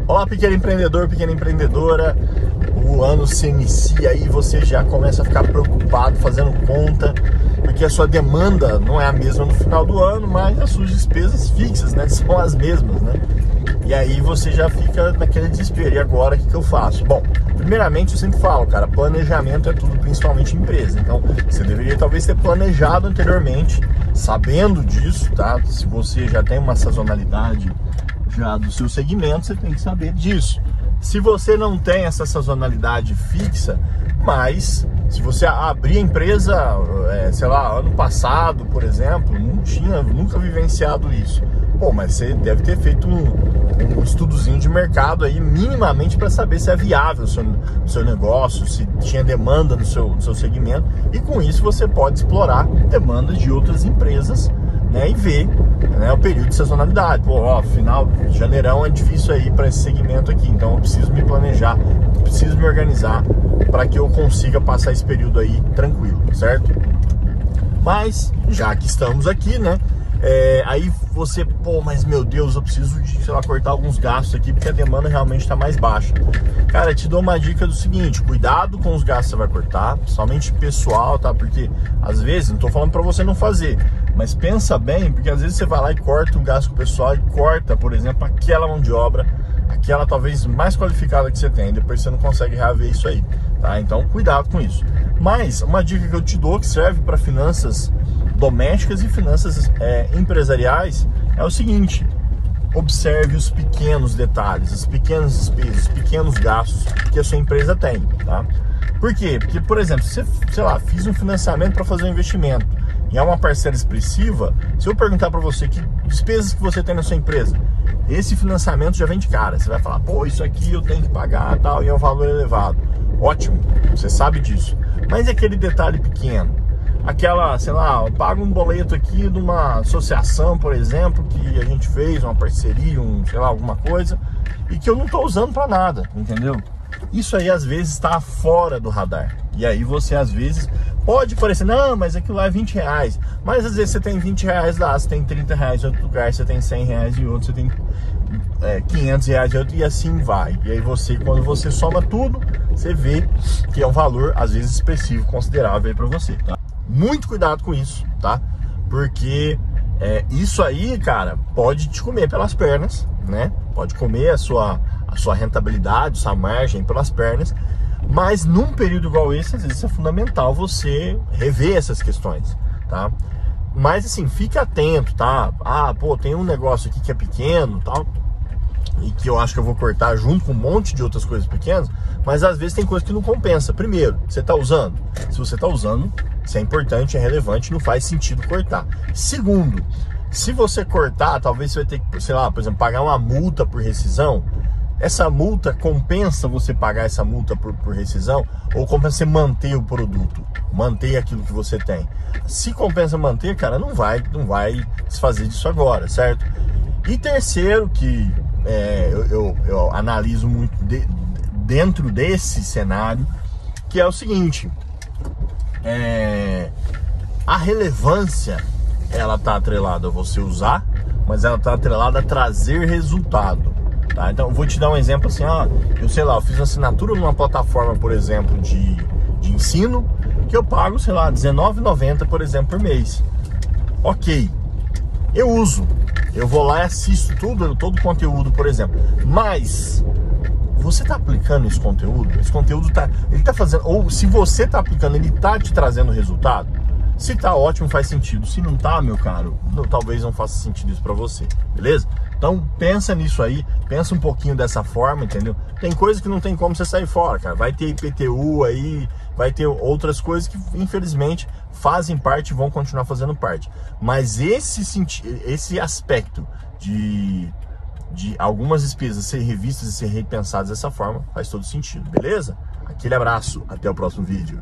Olá, pequeno empreendedor, pequena empreendedora. O ano se inicia e você já começa a ficar preocupado, fazendo conta, porque a sua demanda não é a mesma no final do ano, mas as suas despesas fixas, né, são as mesmas, né? E aí você já fica naquele desespero. E agora, o que eu faço? Bom, primeiramente eu sempre falo, cara, planejamento é tudo, principalmente em empresa. Então, você deveria talvez ter planejado anteriormente, sabendo disso, tá? Se você já tem uma sazonalidade já do seu segmento, você tem que saber disso. Se você não tem essa sazonalidade fixa, mas se você abrir a empresa, sei lá, ano passado, por exemplo, nunca vivenciado isso. Bom, mas você deve ter feito um estudozinho de mercado aí, minimamente, para saber se é viável o seu negócio, se tinha demanda no seu segmento, e com isso você pode explorar demandas de outras empresas, né, e ver, né, o período de sazonalidade. Pô, ó, final de janeirão é difícil aí para esse segmento aqui, então eu preciso me planejar, preciso me organizar para que eu consiga passar esse período aí tranquilo, certo? Mas, já que estamos aqui, né, aí você, pô, mas meu Deus, eu preciso de, sei lá, cortar alguns gastos aqui porque a demanda realmente está mais baixa. Cara, eu te dou uma dica do seguinte: cuidado com os gastos que você vai cortar, principalmente pessoal, tá? Porque às vezes, não tô falando para você não fazer, mas pensa bem, porque às vezes você vai lá e corta um gasto com o pessoal e corta, por exemplo, aquela mão de obra, aquela talvez mais qualificada que você tem, depois você não consegue reaver isso aí, tá? Então cuidado com isso. Mas uma dica que eu te dou, que serve para finanças domésticas e finanças empresariais, é o seguinte: observe os pequenos detalhes, as pequenas despesas, os pequenos gastos que a sua empresa tem, tá? Por quê? Porque, por exemplo, se você, sei lá, fiz um financiamento para fazer um investimento e é uma parcela expressiva, se eu perguntar para você que despesas que você tem na sua empresa, esse financiamento já vem de cara. Você vai falar, pô, isso aqui eu tenho que pagar, tal, e é um valor elevado. Ótimo, você sabe disso. Mas é aquele detalhe pequeno, aquela, sei lá, eu pago um boleto aqui de uma associação, por exemplo, que a gente fez, uma parceria, sei lá, alguma coisa, e que eu não estou usando para nada, entendeu? Isso aí às vezes está fora do radar. E aí você às vezes pode parecer, não, mas aquilo lá é 20 reais. Mas às vezes você tem 20 reais lá, você tem 30 reais em outro lugar, você tem 100 reais em outro, você tem 500 reais em outro, e assim vai. E aí você, quando você soma tudo, você vê que é um valor às vezes expressivo, considerável aí para você, tá? Muito cuidado com isso, tá? Porque isso aí, cara, pode te comer pelas pernas, né? Pode comer a sua rentabilidade, sua margem pelas pernas. Mas num período igual esse, às vezes é fundamental você rever essas questões, tá? Mas assim, fique atento, tá? Ah, pô, tem um negócio aqui que é pequeno, tal, e que eu acho que eu vou cortar junto com um monte de outras coisas pequenas, mas às vezes tem coisa que não compensa. Primeiro, você tá usando? Se você tá usando, isso é importante, é relevante, não faz sentido cortar. Segundo, se você cortar, talvez você vai ter que, sei lá, por exemplo, pagar uma multa por rescisão. Essa multa compensa você pagar essa multa por rescisão, ou compensa você manter o produto, manter aquilo que você tem? Se compensa manter, cara, não vai desfazer disso agora, certo? E terceiro, que eu analiso muito dentro desse cenário, que é o seguinte: a relevância, ela tá atrelada a você usar, mas ela tá atrelada a trazer resultado. Tá? Então, vou te dar um exemplo assim, eu sei lá, eu fiz uma assinatura numa plataforma, por exemplo, de ensino, que eu pago, sei lá, R$19,90, por exemplo, por mês. Ok, eu uso, eu vou lá e assisto todo o conteúdo, por exemplo, mas você está aplicando esse conteúdo ele tá fazendo, ou se você está aplicando, ele está te trazendo resultado? Se tá ótimo, faz sentido. Se não tá, meu caro, talvez não faça sentido isso pra você, beleza? Então pensa nisso aí, pensa um pouquinho dessa forma, entendeu? Tem coisa que não tem como você sair fora, cara. Vai ter IPTU aí, vai ter outras coisas que infelizmente fazem parte e vão continuar fazendo parte. Mas esse aspecto de algumas despesas serem revistas e serem repensadas dessa forma faz todo sentido, beleza? Aquele abraço, até o próximo vídeo.